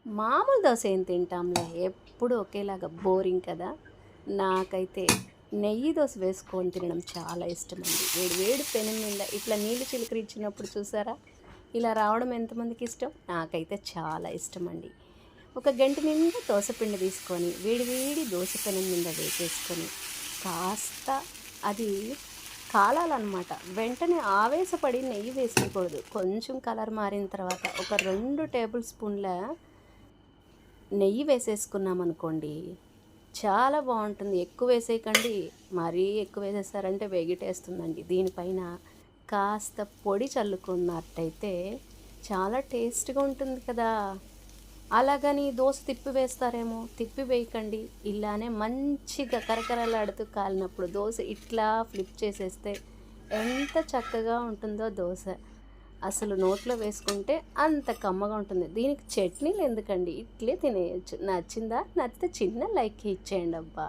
మామూలు దోస ఏం తింటాంలే, ఎప్పుడు ఒకేలాగా బోరింగ్ కదా. నాకైతే నెయ్యి దోస వేసుకొని తినడం చాలా ఇష్టమండి. వేడి వేడి పెనం మీద ఇట్లా నీళ్ళు చిలకరించినప్పుడు చూసారా, ఇలా రావడం ఎంతమందికి ఇష్టం? నాకైతే చాలా ఇష్టమండి. ఒక గంట నిండా దోసపిండి తీసుకొని వేడి వేడి దోస పెనం మీద వేసేసుకొని కాస్త అది కాలాలన్నమాట. వెంటనే ఆవేశపడి నెయ్యి వేసేయకూడదు. కొంచెం కలర్ మారిన తర్వాత ఒక 2 టేబుల్ స్పూన్ల నెయ్యి వేసేసుకున్నామనుకోండి, చాలా బాగుంటుంది. ఎక్కువ వేసేయకండి, మరీ ఎక్కువ వేసేసారంటే వెగిటేస్తుందండి. దీనిపైన కాస్త పొడి చల్లుకున్నట్టయితే చాలా టేస్ట్గా ఉంటుంది కదా. అలాగని దోశ తిప్పి వేస్తారేమో, తిప్పి వేయకండి. ఇలానే మంచిగా కరకరలాడుతూ కాలినప్పుడు దోశ ఇట్లా ఫ్లిప్ చేసేస్తే ఎంత చక్కగా ఉంటుందో దోశ. అసలు నోట్లో వేసుకుంటే అంత కమ్మగా ఉంటుంది. దీనికి చట్నీలు ఎందుకండి, ఇట్లే తినేయచ్చు. నచ్చిందా? నచ్చితే చిన్న లైక్ ఇచ్చేయండి అబ్బా.